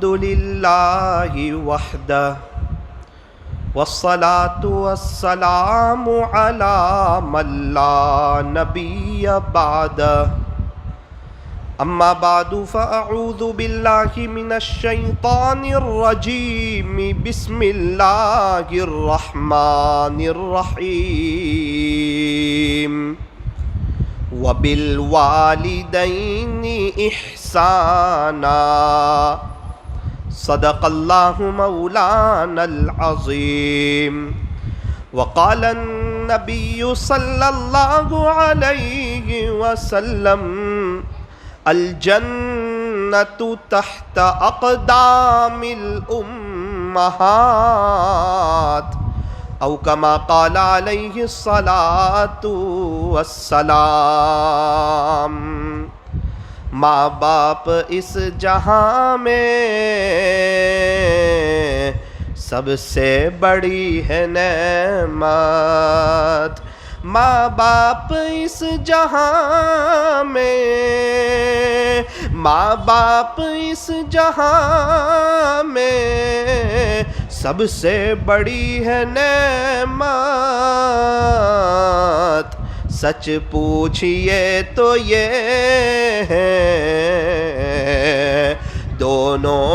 للہ وحدہ والصلاة والسلام علی من لا نبی بعدہ اما بعد فاعوذ باللہ من الشیطان الرجیم بسم اللہ الرحمن الرحیم وبالوالدین احسانا صدق اللہ مولانا العظیم وقال النبی صلی اللہ علیہ وسلم الجنۃ تحت اقدام الامہات او کما قال علیہ الصلاۃ والسلام۔ ماں باپ اس جہاں میں سب سے بڑی ہے نعمت، ماں باپ اس جہاں میں، ماں باپ اس جہاں میں سب سے بڑی ہے نعمت، سچ پوچھئے تو یہ ہے دونوں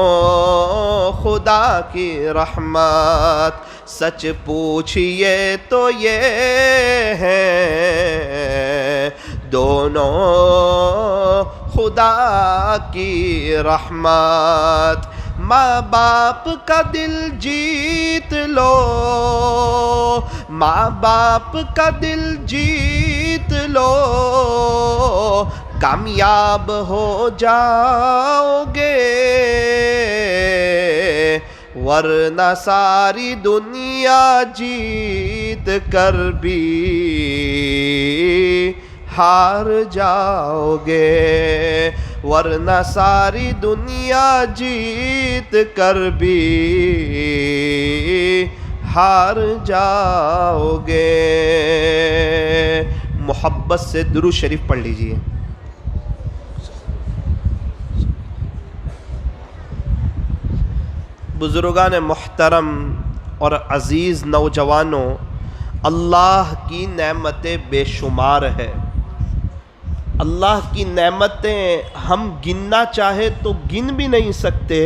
خدا کی رحمت، سچ پوچھئے تو یہ ہے دونوں خدا کی رحمت۔ ماں باپ کا دل جیت لو، ماں باپ کا دل جیت لو، کامیاب ہو جاؤ گے، ورنہ ساری دنیا جیت کر بھی ہار جاؤ گے، ورنہ ساری دنیا جیت کر بھی ہار جاؤ گے۔ محبت سے درود شریف پڑھ لیجئے۔ بزرگان محترم اور عزیز نوجوانوں، اللہ کی نعمتیں بے شمار ہے، اللہ کی نعمتیں ہم گننا چاہے تو گن بھی نہیں سکتے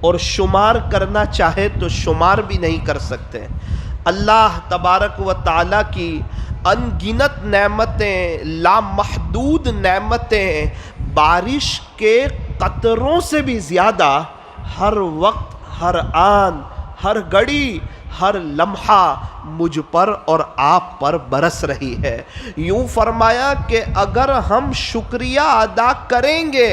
اور شمار کرنا چاہے تو شمار بھی نہیں کر سکتے۔ اللہ تبارک و تعالیٰ کی ان گنت نعمتیں، لامحدود نعمتیں، بارش کے قطروں سے بھی زیادہ ہر وقت، ہر آن، ہر گھڑی، ہر لمحہ مجھ پر اور آپ پر برس رہی ہے۔ یوں فرمایا کہ اگر ہم شکریہ ادا کریں گے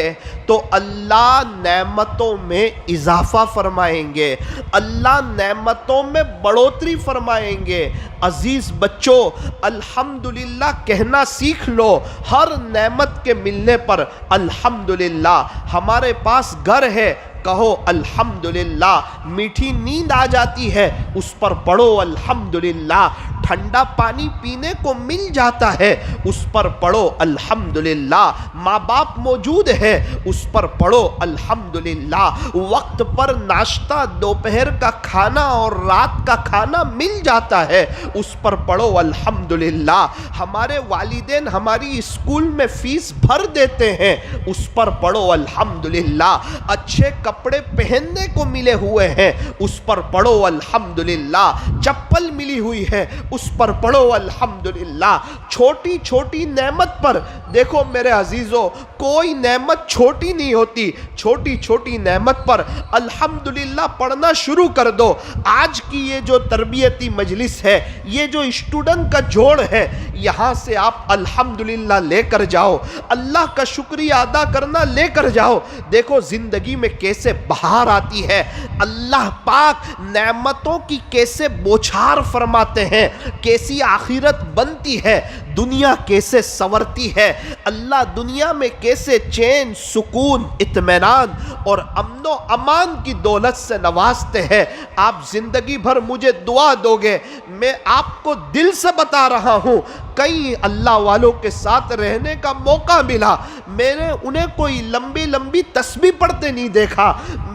تو اللہ نعمتوں میں اضافہ فرمائیں گے، اللہ نعمتوں میں بڑھوتری فرمائیں گے۔ عزیز بچوں، الحمدللہ کہنا سیکھ لو، ہر نعمت کے ملنے پر الحمدللہ۔ ہمارے پاس گھر ہے، کہو الحمدللہ۔ میٹھی نیند آ جاتی ہے، اس پر پڑھو الحمدللہ۔ ٹھنڈا پانی پینے کو مل جاتا ہے، اس پر پڑھو الحمدللہ۔ ماں باپ موجود ہے، اس پر پڑھو الحمدللہ۔ وقت پر ناشتہ، دوپہر کا کھانا اور رات کا کھانا مل جاتا ہے، اس پر پڑھو الحمدللہ۔ ہمارے والدین ہماری اسکول میں فیس بھر دیتے ہیں، اس پر پڑھو الحمدللہ۔ اچھے کپڑے پہننے کو ملے ہوئے ہیں، اس پر پڑھو الحمدللہ۔ چپل ملی ہوئی ہے، اس پر پڑھو الحمدللہ۔ چھوٹی چھوٹی نعمت پر دیکھو میرے عزیزوں، کوئی نعمت چھوٹی نہیں ہوتی، چھوٹی چھوٹی نعمت پر الحمدللہ پڑھنا شروع کر دو۔ آج کی یہ جو تربیتی مجلس ہے، یہ جو اسٹوڈنٹ کا جوڑ ہے، یہاں سے آپ الحمدللہ لے کر جاؤ، اللہ کا شکریہ ادا کرنا لے کر جاؤ۔ دیکھو زندگی میں کیسے بہار آتی ہے، اللہ پاک نعمتوں کی کیسے بوچھار فرماتے ہیں، کیسی آخرت بنتی ہے، دنیا کیسے سنورتی ہے، اللہ دنیا میں کیسے چین، سکون، اطمینان اور امن و امان کی دولت سے نوازتے ہیں۔ آپ زندگی بھر مجھے دعا دو گے، میں آپ کو دل سے بتا رہا ہوں، کئی اللہ والوں کے ساتھ رہنے کا موقع ملا، میں نے انہیں کوئی لمبی لمبی تسبیح پڑھتے نہیں دیکھا،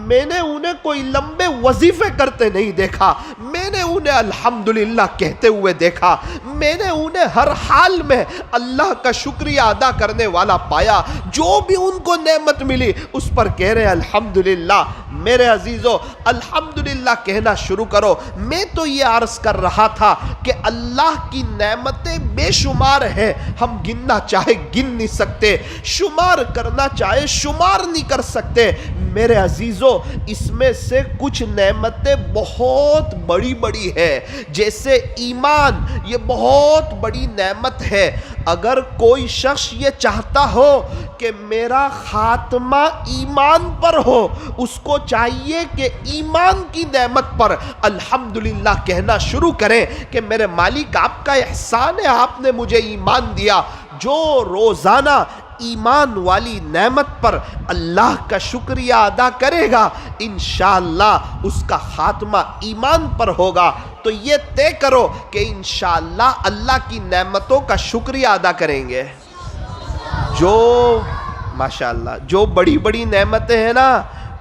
میں نے انہیں کوئی لمبے وظیفے کرتے نہیں دیکھا، میں نے انہیں الحمدللہ کہتے ہوئے دیکھا، میں نے انہیں ہر حال میں اللہ کا شکریہ ادا کرنے والا پایا، جو بھی ان کو نعمت ملی اس پر کہہ رہے الحمدللہ۔ میرے عزیزو، الحمدللہ کہنا شروع کرو۔ میں تو یہ عرض کر رہا تھا کہ اللہ کی نعمتیں بے شمار ہیں، ہم گننا چاہے گن نہیں سکتے، شمار کرنا چاہے شمار نہیں کر سکتے۔ میرے عزیزو، اس میں سے کچھ نعمتیں بہت بڑی بڑی ہے، جیسے ایمان، یہ بہت بڑی نعمت ہے۔ اگر کوئی شخص یہ چاہتا ہو کہ میرا خاتمہ ایمان پر ہو، اس کو چاہیے کہ ایمان کی نعمت پر الحمدللہ کہنا شروع کریں کہ میرے مالک آپ کا احسان ہے، آپ نے مجھے ایمان دیا۔ جو روزانہ ایمان والی نعمت پر اللہ کا شکریہ ادا کرے گا، انشاءاللہ اس کا خاتمہ ایمان پر ہوگا۔ تو یہ طے کرو کہ انشاءاللہ اللہ کی نعمتوں کا شکریہ ادا کریں گے۔ جو ماشاءاللہ جو بڑی بڑی نعمتیں ہیں نا،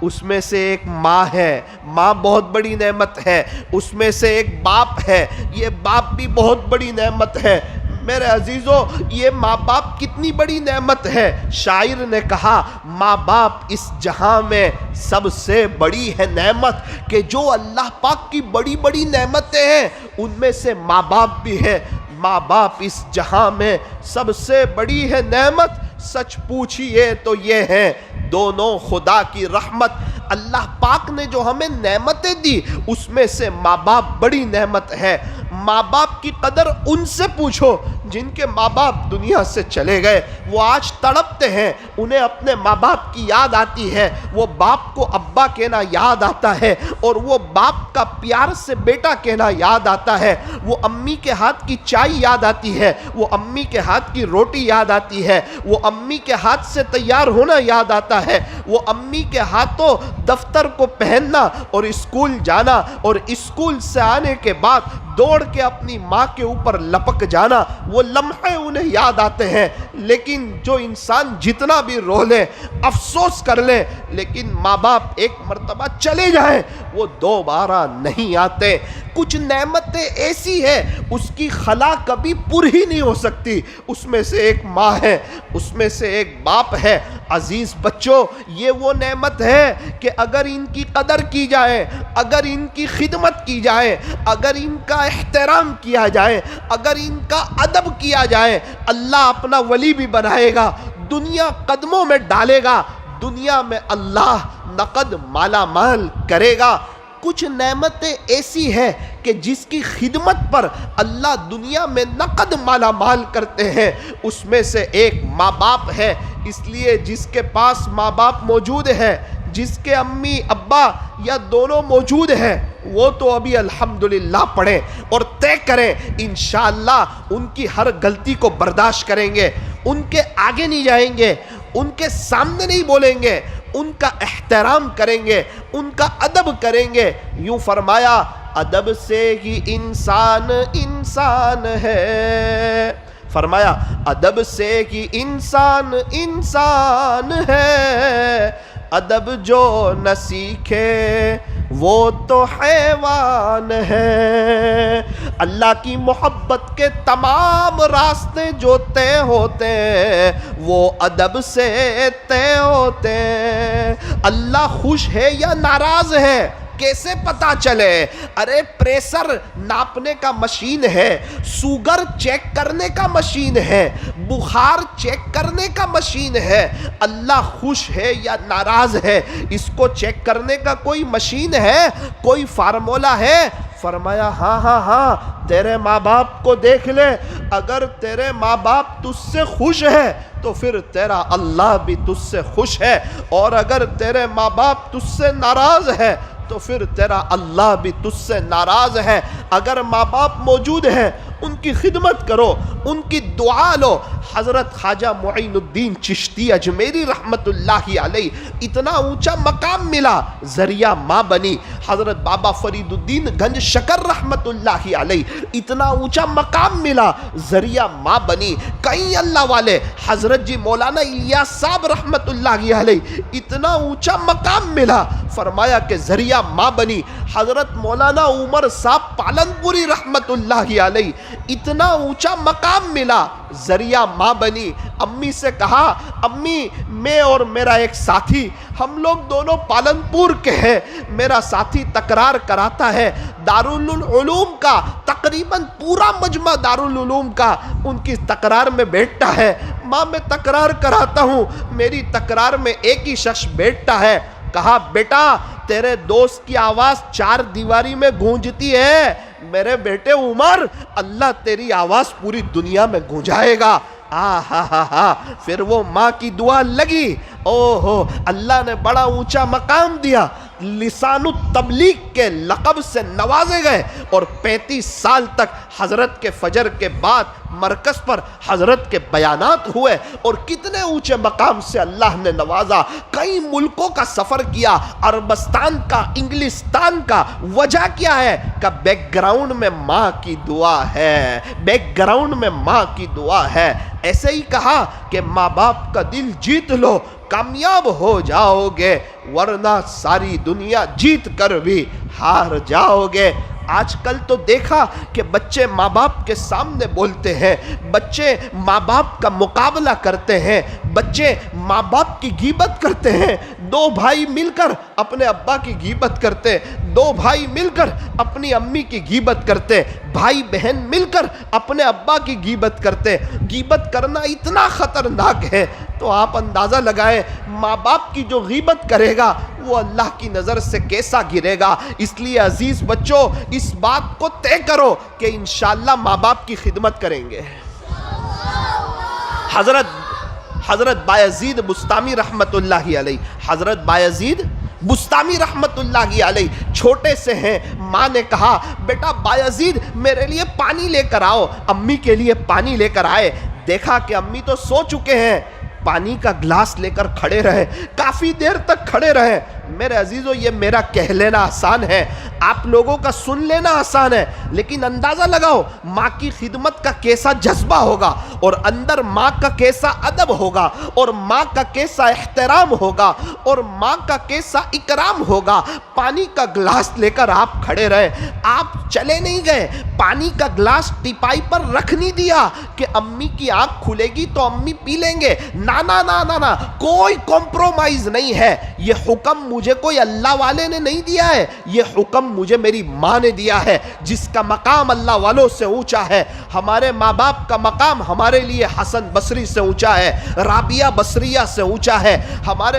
اس میں سے ایک ماں ہے، ماں بہت بڑی نعمت ہے۔ اس میں سے ایک باپ ہے، یہ باپ بھی بہت بڑی نعمت ہے۔ میرے عزیزو، یہ ماں باپ کتنی بڑی نعمت ہے۔ شاعر نے کہا، ماں باپ اس جہاں میں سب سے بڑی ہے نعمت، کہ جو اللہ پاک کی بڑی بڑی نعمتیں ہیں ان میں سے ماں باپ بھی ہے۔ ماں باپ اس جہاں میں سب سے بڑی ہے نعمت، سچ پوچھئے تو یہ ہے دونوں خدا کی رحمت۔ اللہ پاک نے جو ہمیں نعمتیں دی اس میں سے ماں باپ بڑی نعمت ہے۔ ماں باپ کی قدر ان سے پوچھو جن کے ماں باپ دنیا سے چلے گئے، وہ آج تڑپتے ہیں، انہیں اپنے ماں باپ کی یاد آتی ہے، وہ باپ کو ابا کہنا یاد آتا ہے، اور وہ باپ کا پیار سے بیٹا کہنا یاد آتا ہے، وہ امی کے ہاتھ کی چائے یاد آتی ہے، وہ امی کے ہاتھ کی روٹی یاد آتی ہے، وہ امی کے ہاتھ سے تیار ہونا یاد آتا ہے، وہ امی کے ہاتھوں دفتر کو پہننا اور اسکول جانا، اور اسکول سے آنے کے بعد دوڑ کے اپنی ماں کے اوپر لپک جانا، وہ لمحے انہیں یاد آتے ہیں۔ لیکن جو انسان جتنا بھی رو لے، افسوس کر لے، لیکن ماں باپ ایک مرتبہ چلے جائیں، وہ دوبارہ نہیں آتے۔ کچھ نعمتیں ایسی ہیں اس کی خلا کبھی پر ہی نہیں ہو سکتی، اس میں سے ایک ماں ہے، اس میں سے ایک باپ ہے۔ عزیز بچوں، یہ وہ نعمت ہے کہ اگر ان کی قدر کی جائے، اگر ان کی خدمت کی جائے، اگر ان کا احترام کیا جائے، اگر ان کا ادب کیا جائے، اللہ اپنا ولی بھی بنائے گا، دنیا قدموں میں ڈالے گا، دنیا میں اللہ نقد مالا مال کرے گا۔ کچھ نعمتیں ایسی ہیں کہ جس کی خدمت پر اللہ دنیا میں نقد مالا مال کرتے ہیں، اس میں سے ایک ماں باپ ہے۔ اس لیے جس کے پاس ماں باپ موجود ہے، جس کے امی ابا یا دونوں موجود ہیں، وہ تو ابھی الحمدللہ پڑھیں اور طے کریں، انشاءاللہ ان کی ہر غلطی کو برداشت کریں گے، ان کے آگے نہیں جائیں گے، ان کے سامنے نہیں بولیں گے، ان کا احترام کریں گے، ان کا ادب کریں گے۔ یوں فرمایا، ادب سے ہی انسان انسان ہے، فرمایا ادب سے ہی انسان انسان ہے، ادب جو نہ سیکھے وہ تو حیوان ہے۔ اللہ کی محبت کے تمام راستے جو طے ہوتے ہیں وہ ادب سے طے ہوتے ہیں۔ اللہ خوش ہے یا ناراض ہے کیسے پتا چلے؟ ارے پریشر ناپنے کا مشین ہے، سوگر چیک کرنے کا مشین ہے، بخار چیک کرنے کا مشین ہے۔ اللہ خوش ہے یا ناراض ہے، اس کو چیک کرنے کا کوئی مشین ہے، کوئی فارمولا ہے؟ فرمایا ہاں ہاں ہاں، تیرے ماں باپ کو دیکھ لے، اگر تیرے ماں باپ تجھ سے خوش ہے تو پھر تیرا اللہ بھی تجھ سے خوش ہے، اور اگر تیرے ماں باپ تجھ سے ناراض ہے تو پھر تیرا اللہ بھی تجھ سے ناراض ہے۔ اگر ماں باپ موجود ہیں ان کی خدمت کرو، ان کی دعا لو۔ حضرت خواجہ معین الدین چشتی اجمیری رحمت اللہ علیہ اتنا اونچا مقام ملا، ذریعہ ماں بنی۔ حضرت بابا فرید الدین گنج شکر رحمت اللہ علیہ اتنا اونچا مقام ملا، ذریعہ ماں بنی۔ کئی اللہ والے، حضرت جی مولانا الیاس صاحب رحمت اللہ علیہ اتنا اونچا مقام ملا، فرمایا کہ ذریعہ ماں بنی۔ حضرت مولانا عمر صاحب پالنپوری رحمت اللہ علیہ اتنا اونچا مقام ملا، ذریعہ ماں بنی۔ امی سے کہا، امی میں اور میرا ایک ساتھی، ہم لوگ دونوں پالنپور کے ہیں، میرا ساتھی تکرار کراتا ہے دارالعلوم کا، تقریباً پورا مجمع دارالعلوم کا ان کی تکرار میں بیٹھتا ہے۔ ماں میں تکرار کراتا ہوں، میری تکرار میں ایک ہی شخص بیٹھتا ہے۔ کہا بیٹا تیرے دوست کی آواز چار دیواری میں گونجتی ہے، میرے بیٹے عمر اللہ تیری آواز پوری دنیا میں گونجائے گا۔ پھر وہ ماں کی دعا لگی، اوہو اللہ نے بڑا اونچا مقام دیا، لسان التبلیغ کے لقب سے نوازے گئے، اور 35 سال تک حضرت کے فجر کے بعد مرکز پر حضرت کے بیانات ہوئے، اور کتنے اونچے مقام سے اللہ نے نوازا۔ کئی ملکوں کا سفر کیا، عربستان کا، انگلستان کا۔ وجہ کیا ہے کہ بیک گراؤنڈ میں ماں کی دعا ہے، بیک گراؤنڈ میں ماں کی دعا ہے۔ ایسے ہی کہا کہ ماں باپ کا دل جیت لو، کامیاب ہو جاؤ گے، ورنہ ساری دنیا جیت کر بھی ہار جاؤ گے۔ آج کل تو دیکھا کہ بچے ماں باپ کے سامنے بولتے ہیں، بچے ماں باپ کا مقابلہ کرتے ہیں، بچے ماں باپ کی غیبت کرتے ہیں۔ دو بھائی مل کر اپنے ابا کی غیبت کرتے، دو بھائی مل کر اپنی امی کی غیبت کرتے، بھائی بہن مل کر اپنے ابا کی غیبت کرتے۔ غیبت کرنا اتنا خطرناک ہے، تو آپ اندازہ لگائیں ماں باپ کی جو غیبت کرے گا وہ اللہ کی نظر سے کیسا گرے گا۔ اس لیے عزیز بچوں، اس بات کو طے کرو کہ انشاءاللہ ماں باپ کی خدمت کریں گے۔ حضرت بایزید بستامی رحمت اللہ علیہ، حضرت بایزید بستامی رحمت اللہ علیہ چھوٹے سے ہیں، ماں نے کہا بیٹا بایزید میرے لیے پانی لے کر آؤ۔ امی کے لیے پانی لے کر آئے، دیکھا کہ امی تو سو چکے ہیں، پانی کا گلاس لے کر کھڑے رہے، کافی دیر تک کھڑے رہے۔ میرے عزیزو یہ میرا کہہ لینا آسان ہے، آپ لوگوں کا سن لینا آسان ہے، لیکن اندازہ لگاؤ ماں کی خدمت کا کیسا جذبہ ہوگا، اور اندر ماں کا کیسا ادب ہوگا، اور ماں کا کیسا احترام ہوگا، اور ماں کا کیسا اکرام ہوگا۔ پانی کا گلاس لے کر آپ کھڑے رہے، آپ چلے نہیں گئے، پانی کا گلاس ٹیپائی پر رکھ نہیں دیا کہ امی کی آنکھ کھلے گی تو امی پی لیں گے۔ نا نا نا نا نا، کوئی کمپرومائز نہیں ہے۔ یہ حکم مجھے کوئی اللہ والے نے نہیں دیا ہے، یہ حکم مجھے میری ماں نے دیا ہے، جس کا مقام اللہ والوں سے اونچا ہے۔ ہمارے ماں باپ کا مقام ہمارے لیے حسن بصری سے اونچا ہے، رابعہ بصریہ سے اونچا ہے۔ ہمارے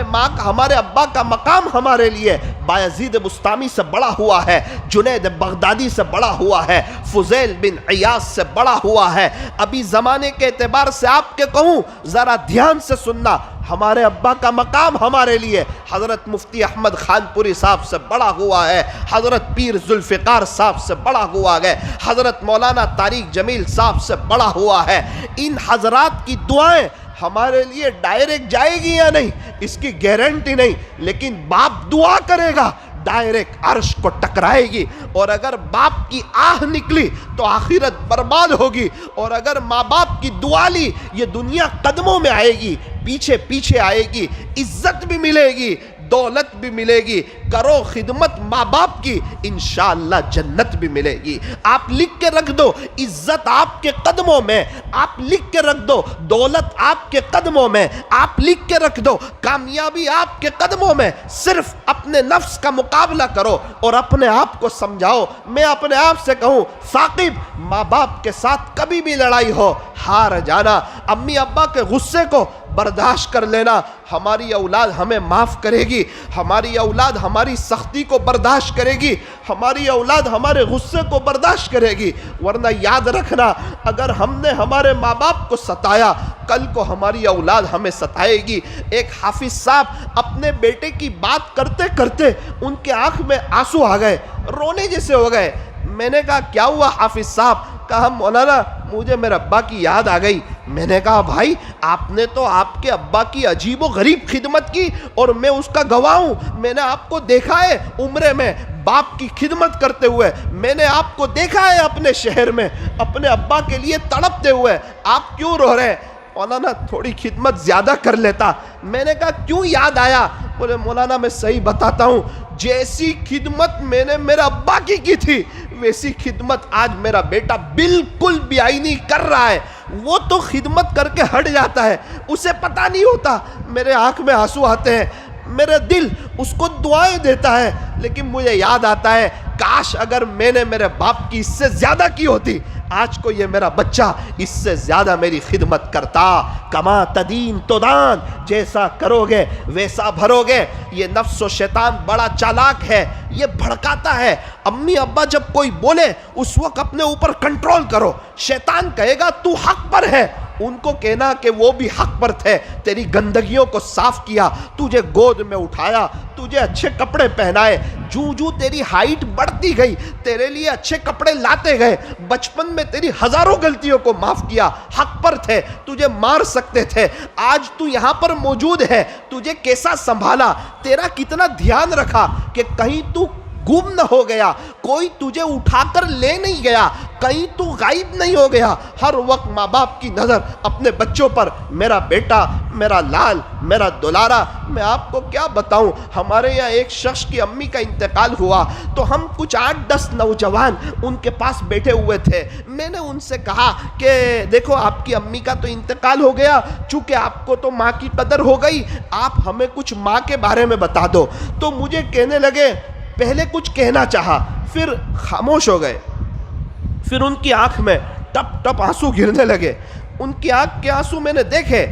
ابا کا مقام ہمارے لیے بایزید بستامی سے بڑا ہوا ہے، جنید بغدادی سے بڑا ہوا ہے، فضیل بن عیاض سے بڑا ہوا ہے۔ ابھی زمانے کے اعتبار سے آپ کے کہوں، ذرا دھیان سے سننا، ہمارے ابا کا مقام ہمارے لیے حضرت مفتی احمد خان پوری صاحب سے بڑا ہوا ہے، حضرت پیر ذوالفقار صاحب سے بڑا ہوا ہے، حضرت مولانا طارق جمیل صاحب سے بڑا ہوا ہے۔ ان حضرات کی دعائیں ہمارے لیے ڈائریکٹ جائے گی یا نہیں اس کی گارنٹی نہیں، لیکن باپ دعا کرے گا ڈائریکٹ عرش کو ٹکرائے گی، اور اگر باپ کی آہ نکلی تو آخرت برباد ہوگی، اور اگر ماں باپ کی دعا لی یہ دنیا قدموں میں آئے گی، پیچھے پیچھے آئے گی، عزت بھی ملے گی، دولت بھی ملے گی۔ کرو خدمت ماں باپ کی، انشاءاللہ جنت بھی ملے گی۔ آپ لکھ کے رکھ دو، عزت آپ کے قدموں میں، آپ لکھ کے رکھ دو، دولت آپ کے قدموں میں، آپ لکھ کے رکھ دو، کامیابی آپ کے قدموں میں۔ صرف اپنے نفس کا مقابلہ کرو اور اپنے آپ کو سمجھاؤ۔ میں اپنے آپ سے کہوں ثاقب، ماں باپ کے ساتھ کبھی بھی لڑائی ہو ہار جانا، امی ابا کے غصے کو برداشت کر لینا، ہماری اولاد ہمیں معاف کرے گی، ہماری اولاد ہماری سختی کو برداشت کرے گی، ہماری اولاد ہمارے غصے کو برداشت کرے گی۔ ورنہ یاد رکھنا، اگر ہم نے ہمارے ماں باپ کو ستایا، کل کو ہماری اولاد ہمیں ستائے گی۔ ایک حافظ صاحب اپنے بیٹے کی بات کرتے کرتے ان کے آنکھ میں آنسو آ گئے، رونے جیسے ہو گئے۔ میں نے کہا کیا ہوا حافظ صاحب؟ کہا مولانا مجھے میرے ابا کی یاد آ گئی. میں نے کہا بھائی آپ نے تو آپ کے ابا کی عجیب و غریب خدمت کی اور میں اس کا گواہ ہوں. میں نے آپ کو دیکھا ہے عمرے میں باپ کی خدمت کرتے ہوئے, میں نے آپ کو دیکھا ہے اپنے شہر میں اپنے ابا کے لیے تڑپتے ہوئے. آپ کیوں رو رہے ہیں؟ مولانا تھوڑی خدمت زیادہ کر لیتا. میں نے کہا کیوں یاد آیا؟ بولے مولانا میں صحیح بتاتا ہوں, جیسی خدمت میں نے میرے ابا کی تھی ویسی خدمت آج میرا بیٹا بالکل بھی آئینی کر رہا ہے. وہ تو خدمت کر کے ہٹ جاتا ہے, اسے پتہ نہیں ہوتا. میرے آنکھ میں آنسو آتے ہیں, میرا دل اس کو دعائیں دیتا ہے, لیکن مجھے یاد آتا ہے کاش اگر میں نے میرے باپ کی اس سے زیادہ کی ہوتی, آج کو یہ میرا بچہ اس سے زیادہ میری خدمت کرتا. کما تدین تدان, جیسا کرو گے ویسا بھرو گے. یہ نفس و شیطان بڑا چالاک ہے, یہ بھڑکاتا ہے. امی ابا جب کوئی بولے اس وقت اپنے اوپر کنٹرول کرو. شیطان کہے گا تو حق پر ہے, ان کو کہنا کہ وہ بھی حق پر تھے, تیری گندگیوں کو صاف کیا, تجھے گود میں اٹھایا, تجھے اچھے کپڑے پہنائے, جو تیری ہائٹ بڑھتی گئی تیرے لیے اچھے کپڑے لاتے گئے, بچپن میں تیری ہزاروں غلطیوں کو معاف کیا. حق پر تھے, تجھے مار سکتے تھے, آج تو یہاں پر موجود ہے, تجھے کیسا سنبھالا, تیرا کتنا دھیان رکھا کہ کہیں تو گم نہ ہو گیا, کوئی تجھے اٹھا کر لے نہیں گیا, کہیں تو غائب نہیں ہو گیا. ہر وقت ماں باپ کی نظر اپنے بچوں پر, میرا بیٹا, میرا لال, میرا دلارا. میں آپ کو کیا بتاؤں, ہمارے یہاں ایک شخص کی امی کا انتقال ہوا تو ہم کچھ 8-10 نوجوان ان کے پاس بیٹھے ہوئے تھے. میں نے ان سے کہا کہ دیکھو آپ کی امی کا تو انتقال ہو گیا, چونکہ آپ کو تو ماں کی قدر ہو گئی, آپ ہمیں کچھ ماں کے بارے میں بتا دو. تو مجھے کہنے لگے, پہلے کچھ کہنا چاہا پھر خاموش ہو گئے. پھر ان کی آنکھ میں ٹپ ٹپ آنسو گرنے لگے. ان کی آنکھ کے آنسو میں نے دیکھے,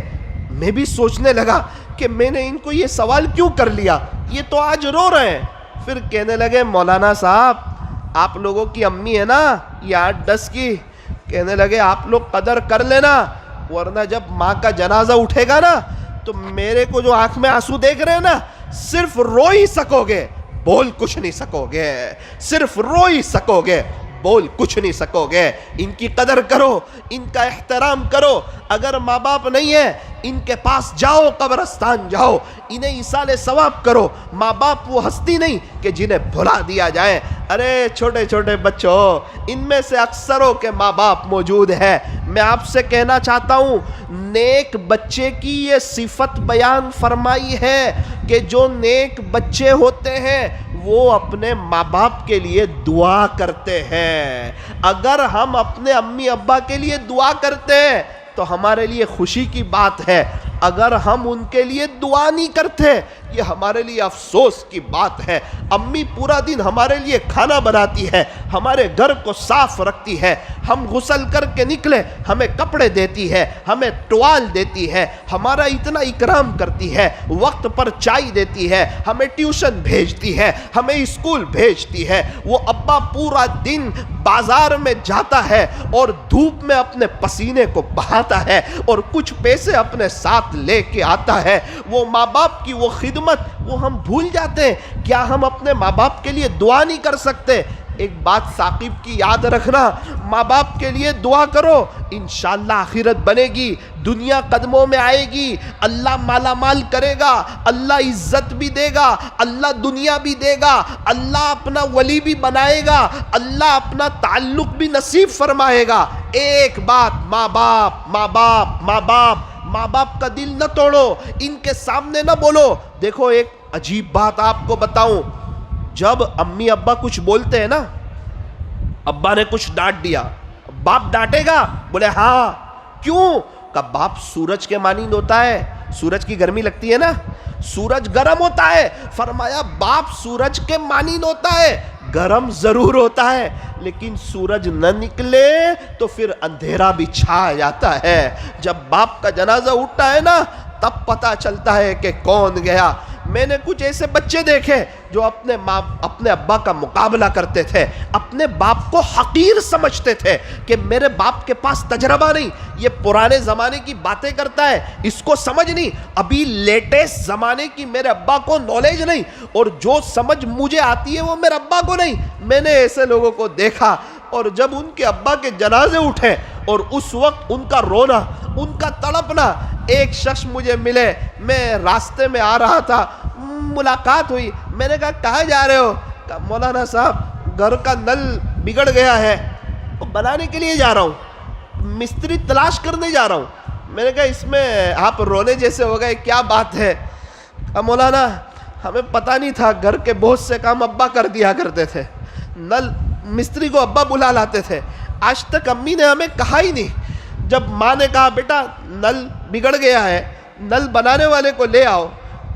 میں بھی سوچنے لگا کہ میں نے ان کو یہ سوال کیوں کر لیا, یہ تو آج رو رہے ہیں. پھر کہنے لگے مولانا صاحب آپ لوگوں کی امی ہے نا یہ 8-10 کی, کہنے لگے آپ لوگ قدر کر لینا, ورنہ جب ماں کا جنازہ اٹھے گا نا تو میرے کو جو آنکھ میں آنسو دیکھ رہے ہیں نا, صرف رو ہی سکو گے, بول کچھ نہیں سکو گے, صرف رو ہی سکو گے, بول کچھ نہیں سکو گے. ان کی قدر کرو, ان کا احترام کرو. اگر ماں باپ نہیں ہے ان کے پاس جاؤ, قبرستان جاؤ, انہیں ایصال ثواب کرو. ماں باپ وہ ہستی نہیں کہ جنہیں بھلا دیا جائے. ارے چھوٹے چھوٹے بچوں, ان میں سے اکثروں کے ماں باپ موجود ہیں. میں آپ سے کہنا چاہتا ہوں, نیک بچے کی یہ صفت بیان فرمائی ہے کہ جو نیک بچے ہوتے ہیں وہ اپنے ماں باپ کے لیے دعا کرتے ہیں. اگر ہم اپنے امی ابا کے لیے دعا کرتے ہیں تو ہمارے لیے خوشی کی بات ہے. اگر ہم ان کے لیے دعا نہیں کرتے یہ ہمارے لیے افسوس کی بات ہے. امی پورا دن ہمارے لیے کھانا بناتی ہے, ہمارے گھر کو صاف رکھتی ہے, ہم غسل کر کے نکلے ہمیں کپڑے دیتی ہے, ہمیں ٹوال دیتی ہے, ہمارا اتنا اکرام کرتی ہے, وقت پر چائے دیتی ہے, ہمیں ٹیوشن بھیجتی ہے, ہمیں اسکول بھیجتی ہے. وہ ابا پورا دن بازار میں جاتا ہے اور دھوپ میں اپنے پسینے کو بہاتا ہے اور کچھ پیسے اپنے ساتھ لے کے آتا ہے. وہ ماں باپ کی وہ خدمت وہ ہم بھول جاتے ہیں. کیا ہم اپنے ماں باپ کے لیے دعا نہیں کر سکتے؟ ایک بات ثاقب کی یاد رکھنا, ماں باپ کے لیے دعا کرو, انشاءاللہ آخرت بنے گی, دنیا قدموں میں آئے گی, اللہ مالا مال کرے گا, اللہ عزت بھی دے گا, اللہ دنیا بھی دے گا, اللہ اپنا ولی بھی بنائے گا, اللہ اپنا تعلق بھی نصیب فرمائے گا. ایک بات, ماں باپ ماں باپ ماں باپ ماں باپ کا دل نہ توڑو, ان کے سامنے نہ بولو. دیکھو ایک عجیب بات آپ کو بتاؤں, جب امی ابا کچھ بولتے ہیں نا, ابا نے کچھ ڈانٹ دیا, باپ ڈانٹے گا؟ بولے ہاں. کیوں؟ کہ باپ سورج کے مانند ہوتا ہے, سورج کی گرمی لگتی ہے نا, سورج گرم ہوتا ہے. فرمایا باپ سورج کے مانند ہوتا ہے, گرم ضرور ہوتا ہے لیکن سورج نہ نکلے تو پھر اندھیرا بھی چھا جاتا ہے. جب باپ کا جنازہ اٹھتا ہے نا تب پتہ چلتا ہے کہ کون گیا. میں نے کچھ ایسے بچے دیکھے جو اپنے ابا کا مقابلہ کرتے تھے, اپنے باپ کو حقیر سمجھتے تھے کہ میرے باپ کے پاس تجربہ نہیں, یہ پرانے زمانے کی باتیں کرتا ہے, اس کو سمجھ نہیں, ابھی لیٹسٹ زمانے کی میرے ابا کو نالج نہیں, اور جو سمجھ مجھے آتی ہے وہ میرے ابا کو نہیں. میں نے ایسے لوگوں کو دیکھا اور جب ان کے ابا کے جنازے اٹھے اور اس وقت ان کا رونا، ان کا تڑپنا. ایک شخص مجھے ملے، میں راستے میں آ رہا تھا، ملاقات ہوئی. میں نے کہا کہاں جا رہے ہو؟ کہا مولانا صاحب گھر کا نل بگڑ گیا ہے، بنانے کے لیے جا رہا ہوں، مستری تلاش کرنے جا رہا ہوں. میں نے کہا اس میں آپ رونے جیسے ہو گئے، کیا بات ہے؟ کہا مولانا ہمیں پتہ نہیں تھا، گھر کے بہت سے کام ابا کر دیا کرتے تھے، نل مستری کو ابا بلا لاتے تھے، آج تک امی نے ہمیں کہا ہی نہیں. جب ماں نے کہا بیٹا نل بگڑ گیا ہے، نل بنانے والے کو لے آؤ،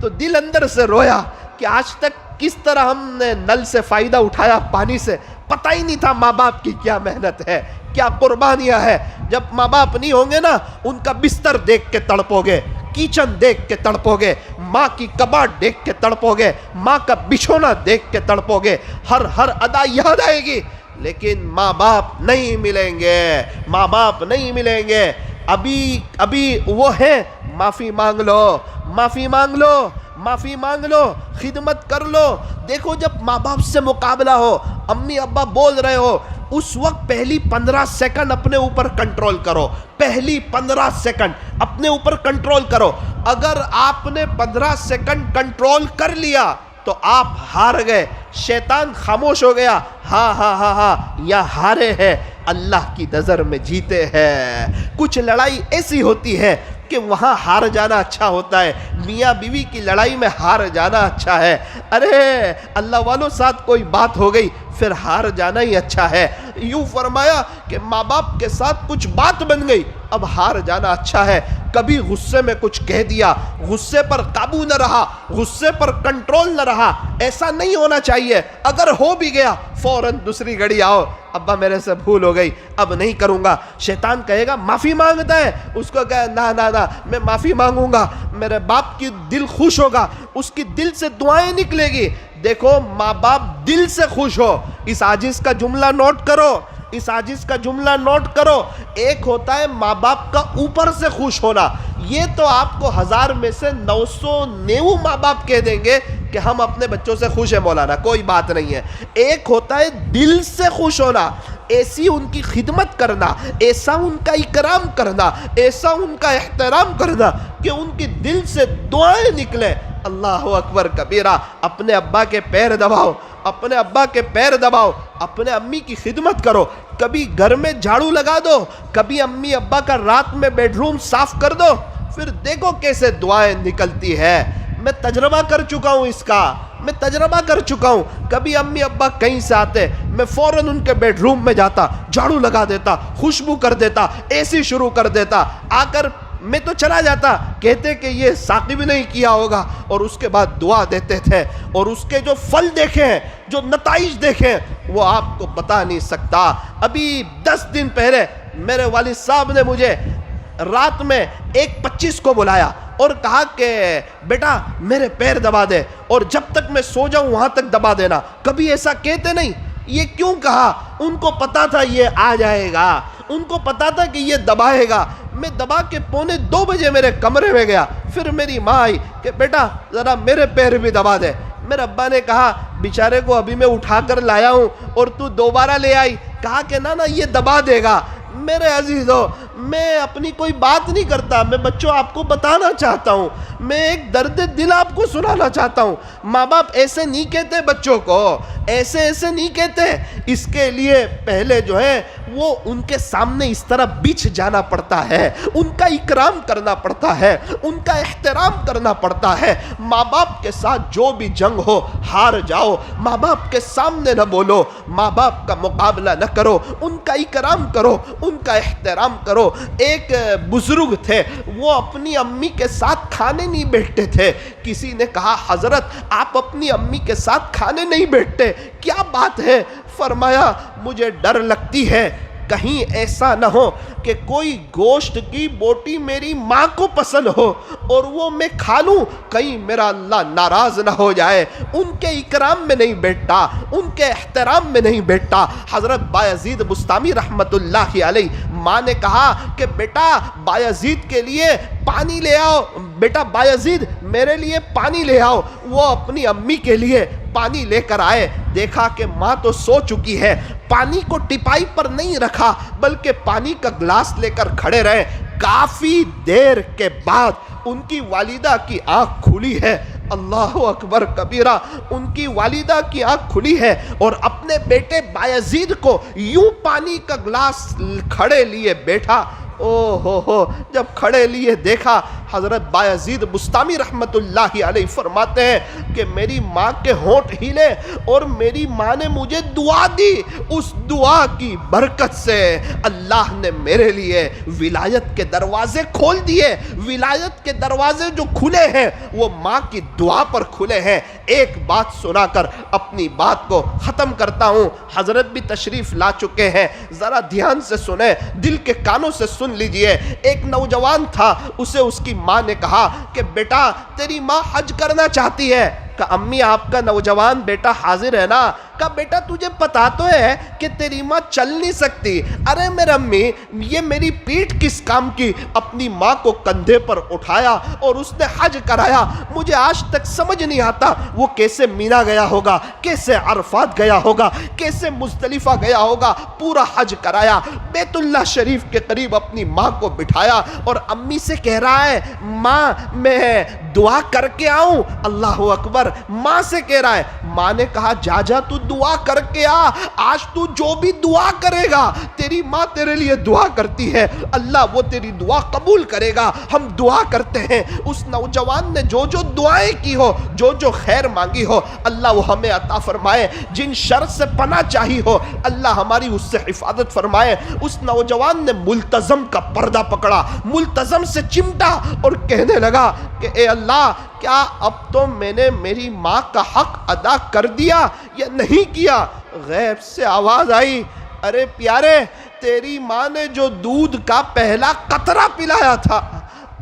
تو دل اندر سے رویا کہ آج تک کس طرح ہم نے نل سے فائدہ اٹھایا، پانی سے. پتہ ہی نہیں تھا ماں باپ کی کیا محنت ہے، کیا قربانیاں ہے. جب ماں باپ نہیں ہوں گے نا، ان کا بستر دیکھ کے تڑپو گے، کچن دیکھ کے تڑپو گے، ماں کی کباڑ دیکھ کے تڑپو گے، ماں کا بچھونا دیکھ کے تڑپو گے، ہر ادا یاد آئے گی. لیکن ماں باپ نہیں ملیں گے، ماں باپ نہیں ملیں گے. ابھی وہ ہیں، معافی مانگ لو، معافی مانگ لو، معافی مانگ لو، خدمت کر لو. دیکھو جب ماں باپ سے مقابلہ ہو، امی ابا بول رہے ہو، اس وقت پہلی 15 سیکنڈ اپنے اوپر کنٹرول کرو، پہلی 15 سیکنڈ اپنے اوپر کنٹرول کرو. اگر آپ نے 15 سیکنڈ کنٹرول کر لیا تو آپ ہار گئے، شیطان خاموش ہو گیا. ہاں ہاں ہاں ہاں یا ہارے ہیں، اللہ کی نظر میں جیتے ہیں. کچھ لڑائی ایسی ہوتی ہے کہ وہاں ہار جانا اچھا ہوتا ہے، میاں بیوی کی لڑائی میں ہار جانا اچھا ہے. ارے اللہ والوں ساتھ کوئی بات ہو گئی پھر ہار جانا ہی اچھا ہے. یوں فرمایا کہ ماں باپ کے ساتھ کچھ بات بن گئی، اب ہار جانا اچھا ہے. کبھی غصے میں کچھ کہہ دیا، غصے پر قابو نہ رہا، غصے پر کنٹرول نہ رہا، ایسا نہیں ہونا چاہیے. اگر ہو بھی گیا فوراً دوسری گھڑی آؤ، ابا میرے سے بھول ہو گئی، اب نہیں کروں گا. شیطان کہے گا معافی مانگتا ہے، اس کو کہے نہ نہ نہ میں معافی مانگوں گا، میرے باپ کی دل خوش ہوگا، اس کی دل سے دعائیں نکلے گی. دیکھو ماں باپ دل سے خوش ہو. اس عاجز کا جملہ نوٹ کرو، اس عاجز کا جملہ نوٹ کرو. ایک ہوتا ہے ماں باپ کا اوپر سے خوش ہونا، یہ تو آپ کو 1000 میں سے 999 ماں باپ کہہ دیں گے کہ ہم اپنے بچوں سے خوش ہیں مولانا، کوئی بات نہیں ہے. ایک ہوتا ہے دل سے خوش ہونا، ایسی ان کی خدمت کرنا، ایسا ان کا اکرام کرنا، ایسا ان کا احترام کرنا کہ ان کی دل سے دعائیں نکلیں. اللہ اکبر کبیرہ. اپنے ابا کے پیر دباؤ، اپنے ابا کے پیر دباؤ، اپنے امی کی خدمت کرو. کبھی گھر میں جھاڑو لگا دو، کبھی امی ابا کا رات میں بیڈ روم صاف کر دو، پھر دیکھو کیسے دعائیں نکلتی ہے. میں تجربہ کر چکا ہوں اس کا، میں تجربہ کر چکا ہوں. کبھی امی ابا کہیں سے آتے، میں فوراً ان کے بیڈ روم میں جاتا، جھاڑو لگا دیتا، خوشبو کر دیتا، اے سی شروع کر دیتا. آ کر میں تو چلا جاتا، کہتے کہ یہ ثاقب نہیں کیا ہوگا، اور اس کے بعد دعا دیتے تھے. اور اس کے جو پھل دیکھے ہیں، جو نتائج دیکھے، وہ آپ کو بتا نہیں سکتا. ابھی 10 دن پہلے میرے والد صاحب نے مجھے رات میں 1:25 کو بلایا اور کہا کہ بیٹا میرے پیر دبا دے، اور جب تک میں سو جاؤں وہاں تک دبا دینا. کبھی ایسا کہتے نہیں. یہ کیوں کہا؟ ان کو پتا تھا یہ آ جائے گا، ان کو پتا تھا کہ یہ دبائے گا. میں دبا کے 1:45 بجے میرے کمرے میں گیا. پھر میری ماں آئی کہ بیٹا ذرا میرے پیر بھی دبا دے. میرے ابا نے کہا بیچارے کو ابھی میں اٹھا کر لایا ہوں اور تو دوبارہ لے آئی. کہا کہ نہ یہ دبا دے گا. میرے عزیزو، میں اپنی کوئی بات نہیں کرتا، میں بچوں آپ کو بتانا چاہتا ہوں، میں ایک درد دل آپ کو سنانا چاہتا ہوں. ماں باپ ایسے نہیں کہتے بچوں کو، ایسے نہیں کہتے. اس کے لیے پہلے جو ہے وہ ان کے سامنے اس طرح بچھ جانا پڑتا ہے، ان کا اکرام کرنا پڑتا ہے، ان کا احترام کرنا پڑتا ہے. ماں باپ کے ساتھ جو بھی جنگ ہو ہار جاؤ، ماں باپ کے سامنے نہ بولو، ماں باپ کا مقابلہ نہ کرو، ان کا اکرام کرو، ان کا احترام کرو. ایک بزرگ تھے، وہ اپنی امی کے ساتھ کھانے نہیں بیٹھتے تھے. کسی نے کہا حضرت آپ اپنی امی کے ساتھ کھانے نہیں بیٹھتے، کیا بات ہے؟ فرمایا مجھے ڈر لگتی ہے کہیں ایسا نہ ہو کہ کوئی گوشت کی بوٹی میری ماں کو پسند ہو اور وہ میں کھا لوں، کہیں میرا اللہ ناراض نہ ہو جائے. ان کے اکرام میں نہیں بیٹھتا، ان کے احترام میں نہیں بیٹھتا. حضرت بایزید بستامی رحمت اللہ علیہ، ماں نے کہا کہ بیٹا بایزید کے لیے پانی لے آؤ، بیٹا بایزید میرے لیے پانی لے آؤ۔ وہ اپنی امی کے لیے پانی لے کر آئے، دیکھا کہ ماں تو سو چکی ہے، پانی کو ٹپائی پر نہیں رکھا بلکہ پانی کا گلاس لے کر کھڑے رہے۔ کافی دیر کے بعد ان کی والدہ کی آنکھ کھلی ہے، اللہ اکبر کبیرہ، ان کی والدہ کی آنکھ کھلی ہے اور اپنے بیٹے بایزید کو یوں پانی کا گلاس کھڑے لیے بیٹھا۔ ہو جب کھڑے لیے دیکھا، حضرت بایزید بستامی رحمت اللہ علیہ فرماتے ہیں کہ میری ماں کے ہونٹ ہلے اور میری ماں نے مجھے دعا دی، اس دعا کی برکت سے اللہ نے میرے لیے ولایت کے دروازے کھول دیے۔ ولایت کے دروازے جو کھلے ہیں وہ ماں کی دعا پر کھلے ہیں۔ ایک بات سنا کر اپنی بات کو ختم کرتا ہوں، حضرت بھی تشریف لا چکے ہیں، ذرا دھیان سے سنیں، دل کے کانوں سے سن لیجئے۔ ایک نوجوان تھا، اسے اس کی ماں نے کہا کہ بیٹا تیری ماں حج کرنا چاہتی ہے۔ کہا امی آپ کا نوجوان بیٹا حاضر ہے نا؟ کہا بیٹا تجھے پتا تو ہے کہ تیری ماں چل نہیں سکتی۔ ارے میرے امی یہ میری پیٹھ کس کام کی؟ اپنی ماں کو کندھے پر اٹھایا اور اس نے حج کرایا۔ مجھے آج تک سمجھ نہیں آتا وہ کیسے مینا گیا ہوگا، کیسے عرفات گیا ہوگا، کیسے مزدلفہ گیا ہوگا، پورا حج کرایا، بیت اللہ شریف کے قریب اپنی ماں کو بٹھایا اور امی سے کہہ رہا ہے ماں میں دعا کر کے آؤں؟ اللہ اکبر، ماں سے کہہ رہا ہے۔ ماں نے کہا جا جا تو دعا کر کے آ، آج تو جو بھی دعا کرے گا تیری ماں تیرے لیے دعا کرتی ہے، اللہ وہ تیری دعا قبول کرے گا، ہم دعا کرتے ہیں۔ اس نوجوان نے جو جو دعائیں کی ہو، جو جو خیر مانگی ہو، اللہ وہ ہمیں عطا فرمائے، جن شر سے پناہ چاہی ہو اللہ ہماری اس سے حفاظت فرمائے۔ اس نوجوان نے ملتزم کا پردہ پکڑا، ملتزم سے چمٹا اور کہنے لگا کہ اے اللہ کیا اب تو میں نے میری ماں کا حق ادا کر دیا یا نہیں کیا؟ غیب سے آواز آئی، ارے پیارے تیری ماں نے جو دودھ کا پہلا قطرہ پلایا تھا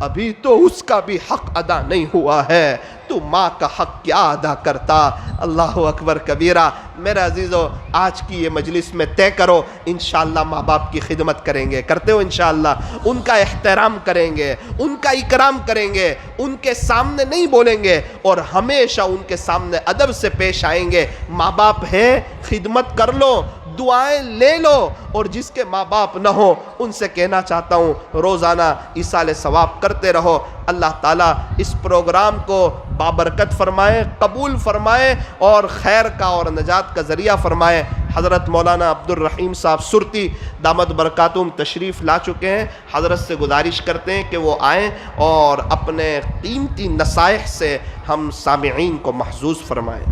ابھی تو اس کا بھی حق ادا نہیں ہوا ہے، تو ماں کا حق کیا ادا کرتا؟ اللہ اکبر کبیرہ۔ میرے عزیزو آج کی یہ مجلس میں طے کرو انشاءاللہ ماں باپ کی خدمت کریں گے، کرتے ہو انشاءاللہ، ان کا احترام کریں گے، ان کا اکرام کریں گے، ان کے سامنے نہیں بولیں گے اور ہمیشہ ان کے سامنے ادب سے پیش آئیں گے۔ ماں باپ ہے خدمت کر لو، دعائیں لے لو، اور جس کے ماں باپ نہ ہو ان سے کہنا چاہتا ہوں روزانہ ایصال ثواب کرتے رہو۔ اللہ تعالیٰ اس پروگرام کو بابرکت فرمائے، قبول فرمائے اور خیر کا اور نجات کا ذریعہ فرمائے۔ حضرت مولانا عبد الرحیم صاحب سرتی دامت برکاتہم تشریف لا چکے ہیں، حضرت سے گزارش کرتے ہیں کہ وہ آئیں اور اپنے قیمتی نصائح سے ہم سامعین کو محظوظ فرمائیں۔